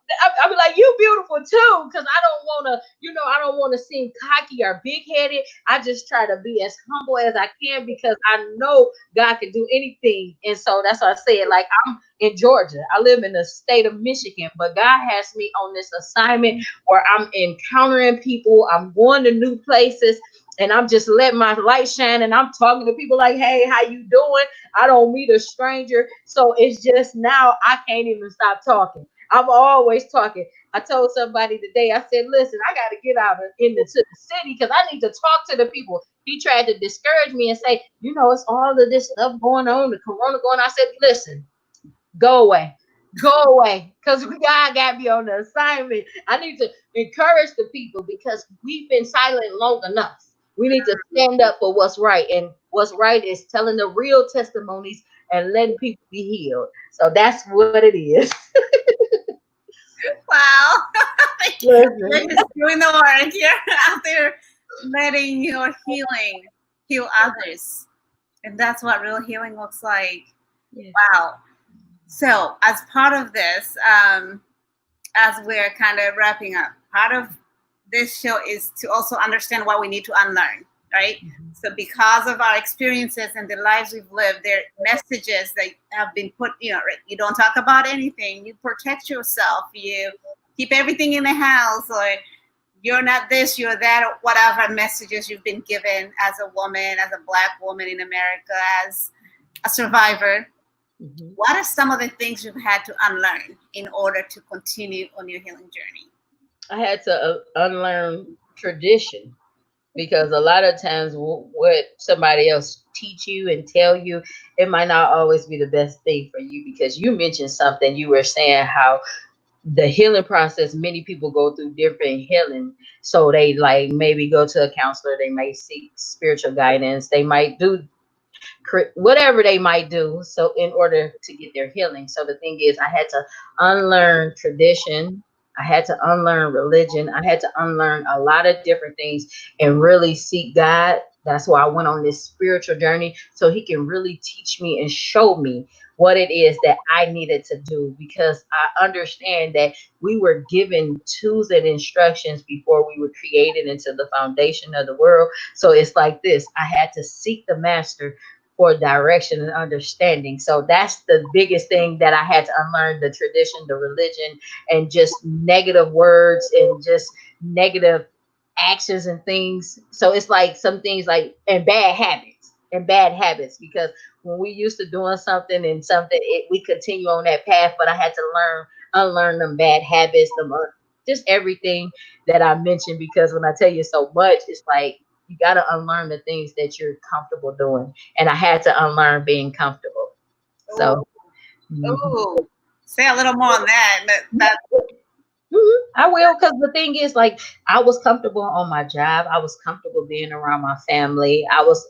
I be like, you beautiful too, because I don't want to, I don't want to seem cocky or big headed. I just try to be as humble as I can, because I know God can do anything. And so that's what I said. Like, I'm in Georgia. I live in the state of Michigan, but God has me on this assignment where I'm encountering people. I'm going to new places. And I'm just letting my light shine, and I'm talking to people like, hey, how you doing? I don't meet a stranger. So it's just, now I can't even stop talking. I'm always talking. I told somebody today, I said, listen, I got to get out into the city because I need to talk to the people. He tried to discourage me and say, it's all of this stuff going on, the corona going on. I said, listen, go away. Go away. Because God got me on the assignment. I need to encourage the people because we've been silent long enough. We need to stand up for what's right. And what's right is telling the real testimonies and letting people be healed. So that's what it is. Wow. You're Listen. just doing the work. You're out there letting your healing heal others. And that's what real healing looks like. Yeah. Wow. So, as part of this, as we're kind of wrapping up, part of this show is to also understand what we need to unlearn, right? Mhm. So, because of our experiences and the lives we've lived, there are messages that have been put, right? You don't talk about anything, you protect yourself, you keep everything in the house, or you're not this, you're that, or whatever messages you've been given as a woman, as a Black woman in America, as a survivor. Mhm. What are some of the things you've had to unlearn in order to continue on your healing journey? I had to unlearn tradition because a lot of times what somebody else teach you and tell you, it might not always be the best thing for you because you mentioned something. You were saying how the healing process, many people go through different healing. So they like maybe go to a counselor, they may seek spiritual guidance, they might do whatever they might do so in order to get their healing. So the thing is, I had to unlearn tradition, I had to unlearn religion, I had to unlearn a lot of different things and really seek God. That's why I went on this spiritual journey so he can really teach me and show me what it is that I needed to do because I understand that we were given tools and instructions before we were created into the foundation of the world. So it's like this, I had to seek the master for direction and understanding. So that's the biggest thing that I had to unlearn, the tradition, the religion, and just negative words and just negative actions and things. So it's like some things like and bad habits because when we used to doing something and something we continue on that path, but I had to unlearn them bad habits, just everything that I mentioned because when I tell you so much, it's like you got to unlearn the things that you're comfortable doing. And I had to unlearn being comfortable. Oh, So, mhm. oh, say a little more on that. That I will, because the thing is, like, I was comfortable on my job. I was comfortable being around my family. I was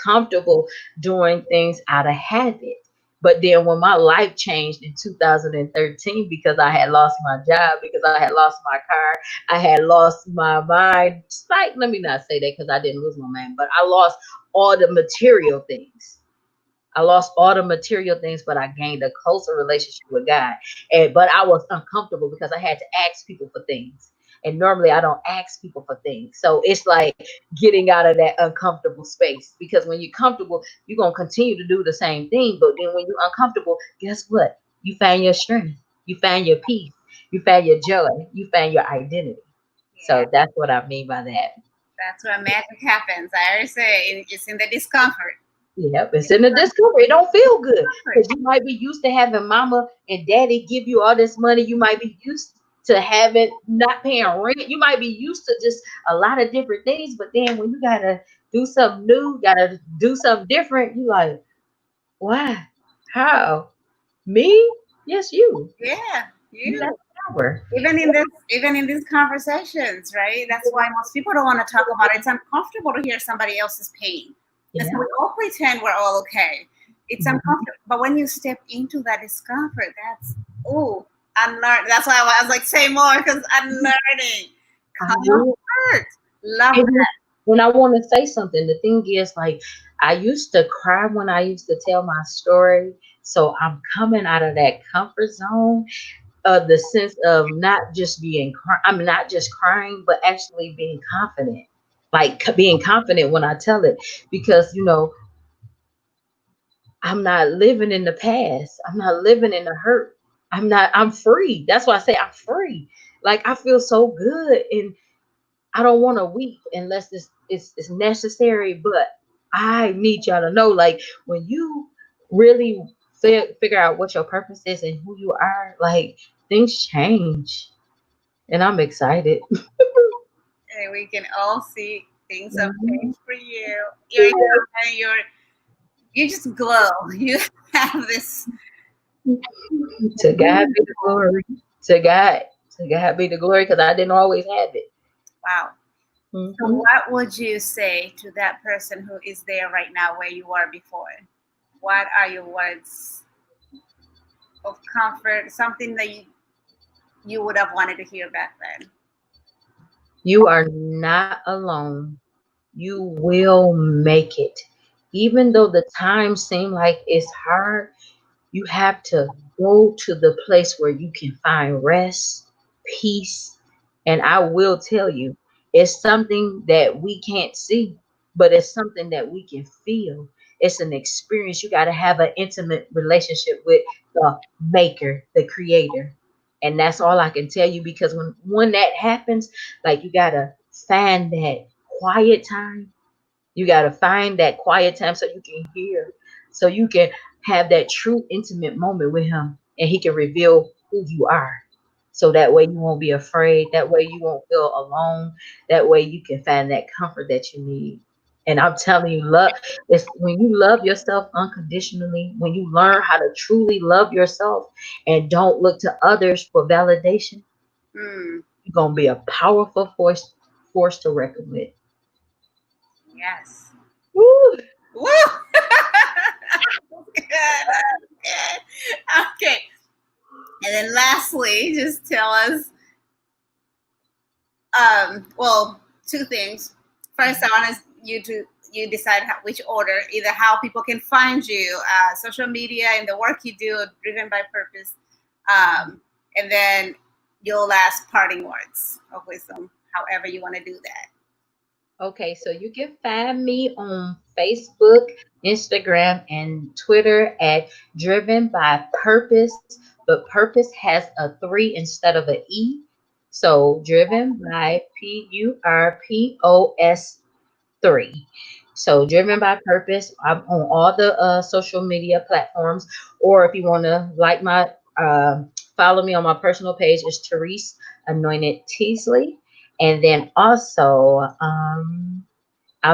comfortable doing things out of habit. But then when my life changed in 2013 because I had lost my job, because I had lost my car, I had lost my mind. Like, let me not say that because I didn't lose my mind, but I lost all the material things. I lost all the material things, but I gained a closer relationship with God. And but I was uncomfortable because I had to ask people for things. And normally I don't ask people for things. So it's like getting out of that uncomfortable space. Because when you're comfortable, you're gonna continue to do the same thing. But then when you're uncomfortable, guess what? You find your strength, you find your peace, you find your joy, you find your identity. yeah, So that's what I mean by that. that's where magic happens. I always say it's in the discomfort. Yep, it's in the discomfort. It don't feel good Discomfort. because you might be used to having mama and daddy give you all this money. You might be used to having not paying rent. You might be used to just a lot of different things. But then when you gotta do something new, gotta do something different, you like, why? How? Me? Yes, you. Yeah, You got you. power. Even in these conversations, right? That's why most people don't want to talk about it. It's uncomfortable to hear somebody else's pain. And so Yeah. we all pretend we're all okay. It's Mhm. uncomfortable. But when you step into that discomfort, that's oh, unlearn. That's why I was like, say more because unlearning. I will. Comfort. Love And that. when I want to say something, the thing is, like, I used to cry when I used to tell my story. So I'm coming out of that comfort zone of the sense of not just I'm not just crying, but actually being confident. Like being confident when I tell it, because I'm not living in the past. I'm not living in the hurt. I'm free. That's why I say I'm free. Like I feel so good and I don't want to weep unless it's necessary, but I need y'all to know, like, when you really figure out what your purpose is and who you are, like, things change. And I'm excited. And we can all see things have Mhm. changed for you. You just glow. You have this. To God be the glory. To God, to God be the glory, because I didn't always have it. Wow. So, Hmm. what would you say to that person who is there right now where you were before? What are your words of comfort? Something that you would have wanted to hear back then? You are not alone. You will make it. Even though the times seem like it's hard, you have to go to the place where you can find rest, peace. And I will tell you, it's something that we can't see, but it's something that we can feel. It's an experience. You got to have an intimate relationship with the maker, the creator. And that's all I can tell you, because when that happens, like, you got to find that quiet time. You got to find that quiet time so you can hear, so you can have that true intimate moment with him, and he can reveal who you are. So that way you won't be afraid. That way you won't feel alone. That way you can find that comfort that you need. And I'm telling you, love is when you love yourself unconditionally, when you learn how to truly love yourself and don't look to others for validation, Hmm. you're gonna be a powerful force to reckon with. Yes. Woo! Woo! Good. Good. Okay. And then lastly, just tell us, well, two things. First, I want you decide which order, either how people can find you, social media, and the work you do, driven by purpose, and then your last parting words of wisdom, however you want to do that. Okay, so you can find me on Facebook, Instagram, and Twitter at Driven by Purpose, but Purpose has a three instead of an E. So Driven by PURPOS 3. So Driven by Purpose. I'm on all the social media platforms, or if you want to like my follow me on my personal page, is Terese Anointed Teasley. And then also, I'm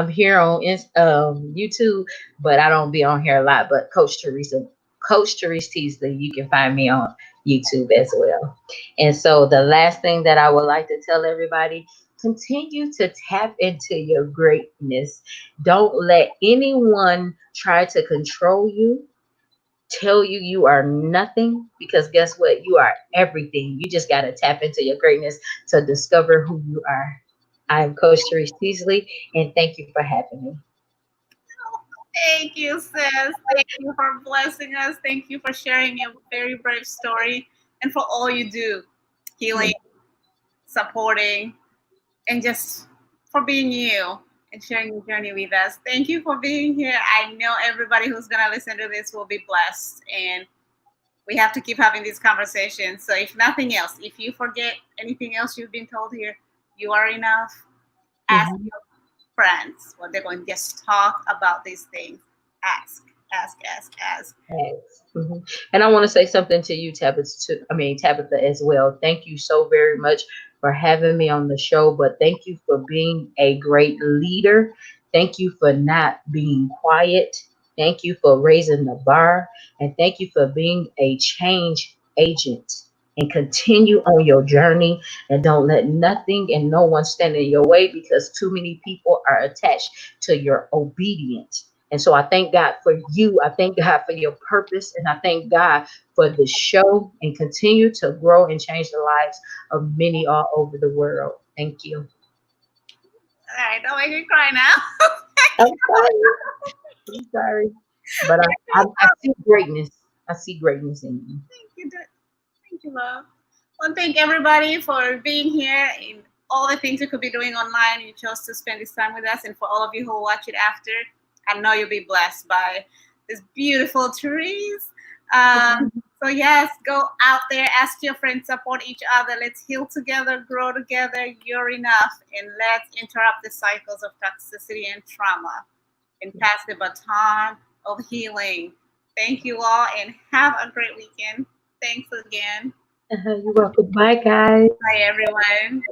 here on YouTube, but I don't be on here a lot. But Coach Teresa Teasley, you can find me on YouTube as well. And so the last thing that I would like to tell everybody: continue to tap into your greatness. Don't let anyone try to control you, tell you you are nothing, because guess what? You are everything. You just got to tap into your greatness to discover who you are. I'm Coach Teresa Teasley, and thank you for having me. Thank you, sis. Thank you for blessing us. Thank you for sharing your very brave story and for all you do, healing, supporting, and just for being you and sharing your journey with us. Thank you for being here. I know everybody who's going to listen to this will be blessed. And we have to keep having these conversations. So, if nothing else, if you forget anything else you've been told here, you are enough. Ask Mhm. your friends what they're going to just talk about these things. Ask, ask, ask, ask. Yes. And I want to say something to you, Tabitha, as well. Thank you so very much for having me on the show, but thank you for being a great leader. Thank you for not being quiet. Thank you for raising the bar, and thank you for being a change agent. And continue on your journey, and don't let nothing and no one stand in your way, because too many people are attached to your obedience. And so I thank God for you. I thank God for your purpose. And I thank God for the show, and continue to grow and change the lives of many all over the world. Thank you. All right, don't make me cry now. I'm sorry. I'm sorry. But I see greatness. I see greatness in you. Thank you, thank you, love. Well, thank everybody for being here in all the things you could be doing online. You chose to spend this time with us, and for all of you who will watch it after, I know you'll be blessed by this beautiful trees. So yes, go out there, ask your friends, support each other. Let's heal together, grow together. You're enough, and let's interrupt the cycles of toxicity and trauma, and pass the baton of healing. Thank you all, and have a great weekend. Thanks again. You're welcome. Bye, guys. Bye, everyone.